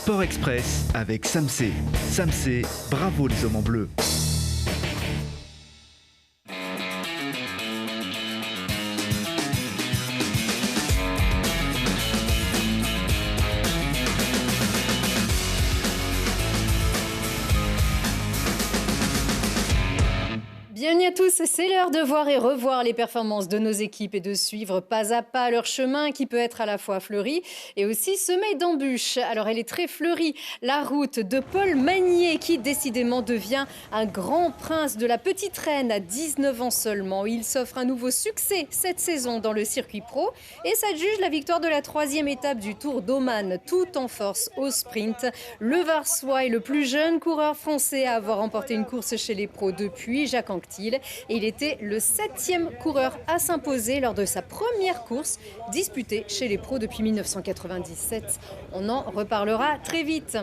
Sport Express avec Samsé. Samsé, bravo les hommes en bleu. Bienvenue à tous, c'est l'heure de voir et revoir les performances de nos équipes et de suivre pas à pas leur chemin qui peut être à la fois fleuri et aussi semé d'embûches. Alors elle est très fleurie, la route de Paul Magnier qui décidément devient un grand prince de la petite reine à 19 ans seulement. Il s'offre un nouveau succès cette saison dans le circuit pro et s'adjuge la victoire de la 3e étape du Tour d'Oman tout en force au sprint. Le Varsois est le plus jeune coureur français à avoir remporté une course chez les pros depuis Jacques Anquetil. Et il était le 7e coureur à s'imposer lors de sa première course disputée chez les pros depuis 1997. On en reparlera très vite.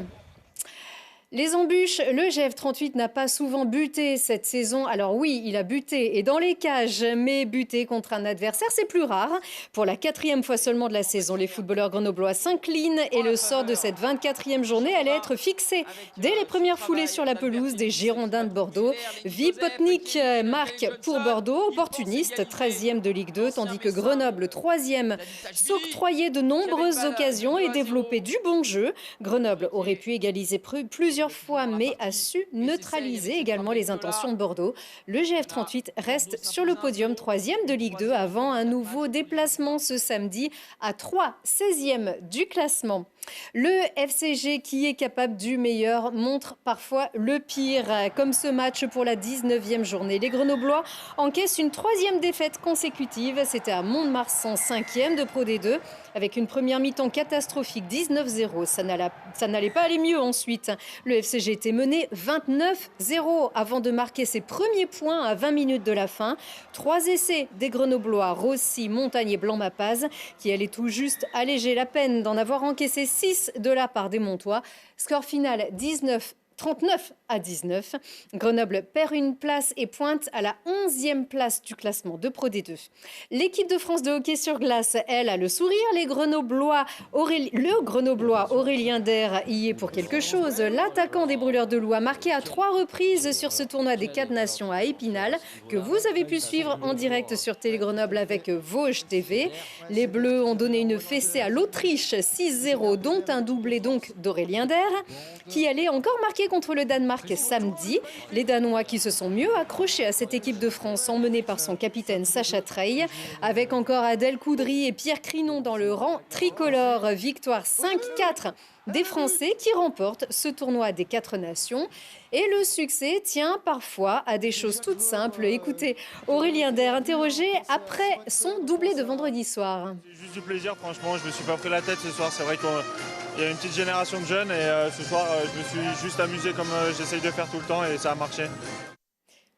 Les embûches, le GF38 n'a pas souvent buté cette saison. Alors oui, il a buté et dans les cages, mais buté contre un adversaire, c'est plus rare. Pour la 4e fois seulement de la saison, les footballeurs grenoblois s'inclinent et le sort de cette 24e journée allait être fixé dès les premières foulées sur la pelouse des Girondins de Bordeaux. Vipotnik marque pour Bordeaux, opportuniste, 13e de Ligue 2, tandis que Grenoble, 3e, s'octroyait de nombreuses occasions et développait du bon jeu. Grenoble aurait pu égaliser plusieurs fois, mais a su neutraliser également les intentions de Bordeaux. Le GF38 reste sur le podium 3e de Ligue 2 avant un nouveau déplacement ce samedi à 3, 16e du classement. Le FCG qui est capable du meilleur montre parfois le pire, comme ce match pour la 19e journée. Les Grenoblois encaissent une 3e défaite consécutive. C'était à Mont-de-Marsan, 5e de Pro D2, avec une première mi-temps catastrophique, 19-0. Ça n'allait pas aller mieux ensuite. Le FCG était mené 29-0 avant de marquer ses premiers points à 20 minutes de la fin. 3 essais des Grenoblois, Rossi, Montagne et Blanc-Mapaz, qui allaient tout juste alléger la peine d'en avoir encaissé 6 de la part des Montois. Score final 39-19. Grenoble perd une place et pointe à la 11e place du classement de Pro D2. L'équipe de France de hockey sur glace, elle, a le sourire. Le Grenoblois Aurélien Der y est pour quelque chose. L'attaquant des Brûleurs de Loup a marqué à 3 reprises sur ce tournoi des 4 nations à Épinal, que vous avez pu suivre en direct sur Télé Grenoble avec Vosges TV. Les Bleus ont donné une fessée à l'Autriche, 6-0, dont un doublé donc d'Aurélien Der, qui allait encore marquer contre le Danemark samedi. Les Danois qui se sont mieux accrochés à cette équipe de France, emmenée par son capitaine Sacha Treille, avec encore Adèle Coudry et Pierre Crinon dans le rang tricolore. Victoire 5-4 des Français qui remportent ce tournoi des 4 nations. Et le succès tient parfois à des choses toutes simples. Écoutez, Aurélien Der interrogé après son doublé de vendredi soir. J'ai juste du plaisir, franchement, je me suis pas pris la tête ce soir. C'est vrai qu'il y a une petite génération de jeunes et ce soir, je me suis juste amusé comme j'essaye de faire tout le temps et ça a marché.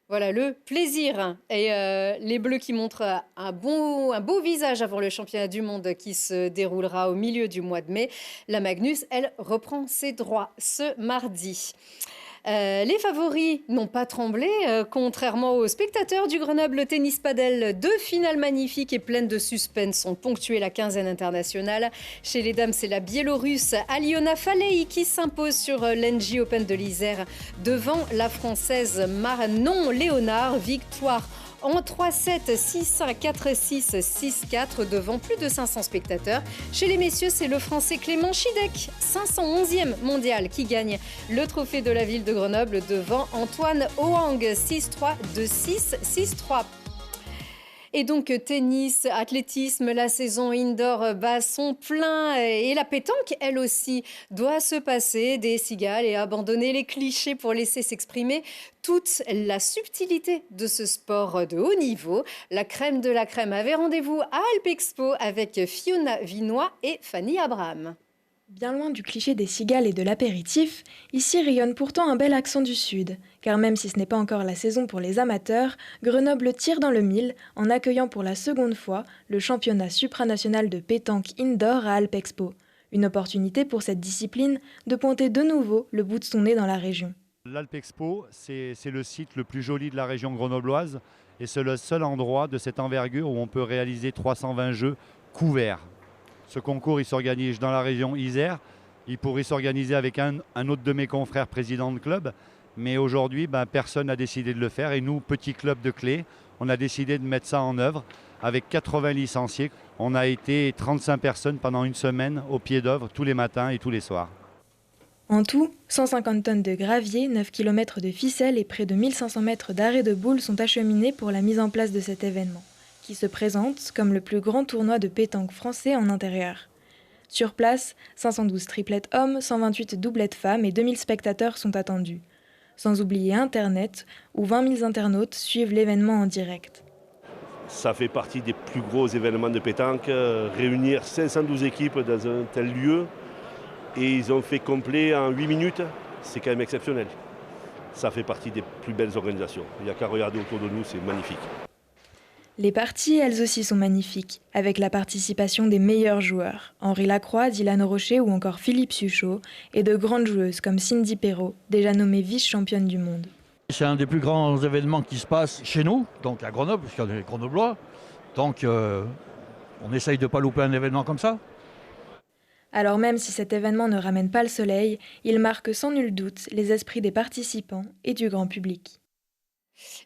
Voilà le plaisir et les Bleus qui montrent un beau visage avant le championnat du monde qui se déroulera au milieu du mois de mai. La Magnus, elle, reprend ses droits ce mardi. Les favoris n'ont pas tremblé, contrairement aux spectateurs du Grenoble Tennis Padel. 2 finales magnifiques et pleines de suspense ont ponctué la quinzaine internationale. Chez les dames, c'est la Biélorusse Aliona Falei qui s'impose sur l'Engie Open de l'Isère devant la Française Manon Léonard. Victoire en 3-7, 6-1, 4-6, 6-4 devant plus de 500 spectateurs. Chez les messieurs, c'est le Français Clément Chidec, 511e mondial, qui gagne le trophée de la ville de Grenoble devant Antoine Hoang, 6-3, 2-6, 6-3. Et donc tennis, athlétisme, la saison indoor bat son plein et la pétanque, elle aussi, doit se passer des cigales et abandonner les clichés pour laisser s'exprimer toute la subtilité de ce sport de haut niveau. La crème de la crème avait rendez-vous à Alpexpo avec Fiona Vinoy et Fanny Abraham. Bien loin du cliché des cigales et de l'apéritif, ici rayonne pourtant un bel accent du Sud. Car même si ce n'est pas encore la saison pour les amateurs, Grenoble tire dans le mille en accueillant pour la seconde fois le championnat supranational de pétanque indoor à Alpexpo. Une opportunité pour cette discipline de pointer de nouveau le bout de son nez dans la région. L'Alpexpo, c'est le site le plus joli de la région grenobloise et c'est le seul endroit de cette envergure où on peut réaliser 320 jeux couverts. Ce concours il s'organise dans la région Isère. Il pourrait s'organiser avec un autre de mes confrères président de club. Mais aujourd'hui, personne n'a décidé de le faire. Et nous, petit club de Clé, on a décidé de mettre ça en œuvre avec 80 licenciés. On a été 35 personnes pendant une semaine au pied d'œuvre tous les matins et tous les soirs. En tout, 150 tonnes de gravier, 9 km de ficelles et près de 1500 mètres d'arrêt de boules sont acheminés pour la mise en place de cet événement, qui se présente comme le plus grand tournoi de pétanque français en intérieur. Sur place, 512 triplettes hommes, 128 doublettes femmes et 2000 spectateurs sont attendus. Sans oublier Internet, où 20 000 internautes suivent l'événement en direct. Ça fait partie des plus gros événements de pétanque. Réunir 512 équipes dans un tel lieu, et ils ont fait complet en 8 minutes, c'est quand même exceptionnel. Ça fait partie des plus belles organisations. Il n'y a qu'à regarder autour de nous, c'est magnifique. Les parties, elles aussi, sont magnifiques, avec la participation des meilleurs joueurs, Henri Lacroix, Dylan Rocher ou encore Philippe Suchot, et de grandes joueuses comme Cindy Perrault, déjà nommée vice-championne du monde. C'est un des plus grands événements qui se passe chez nous, donc à Grenoble, puisqu'on est grenoblois. Donc on essaye de ne pas louper un événement comme ça. Alors même si cet événement ne ramène pas le soleil, il marque sans nul doute les esprits des participants et du grand public.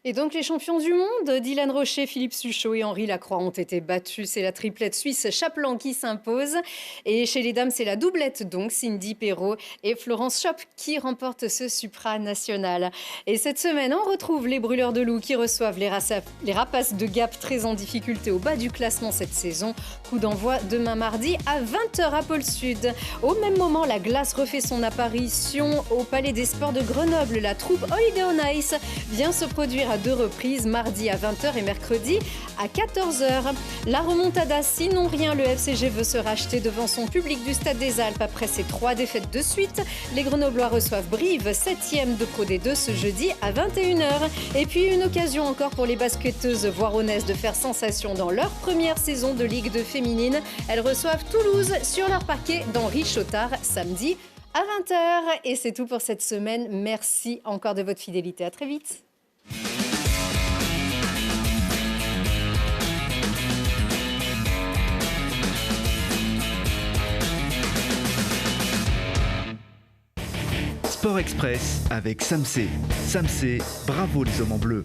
Et donc les champions du monde, Dylan Rocher, Philippe Suchot et Henri Lacroix ont été battus. C'est la triplette suisse Chaplan qui s'impose. Et chez les dames, c'est la doublette, donc Cindy Perrault et Florence Schopp qui remportent ce supranational. Et cette semaine, on retrouve les brûleurs de loups qui reçoivent les rapaces de Gap très en difficulté au bas du classement cette saison. Coup d'envoi demain mardi à 20h à Pôle Sud. Au même moment, la glace refait son apparition au Palais des Sports de Grenoble. La troupe Holiday on Ice vient se produire à 2 reprises, mardi à 20h et mercredi à 14h. La remontada, sinon rien, le FCG veut se racheter devant son public du Stade des Alpes après ses 3 défaites de suite. Les Grenoblois reçoivent Brive, 7e de Pro D2 ce jeudi à 21h. Et puis une occasion encore pour les basketteuses voironnaises de faire sensation dans leur première saison de Ligue 2 féminine. Elles reçoivent Toulouse sur leur parquet d'Henri Chautard samedi à 20h. Et c'est tout pour cette semaine. Merci encore de votre fidélité. À très vite. Sport Express avec Samsé. Samsé, bravo les hommes en bleu.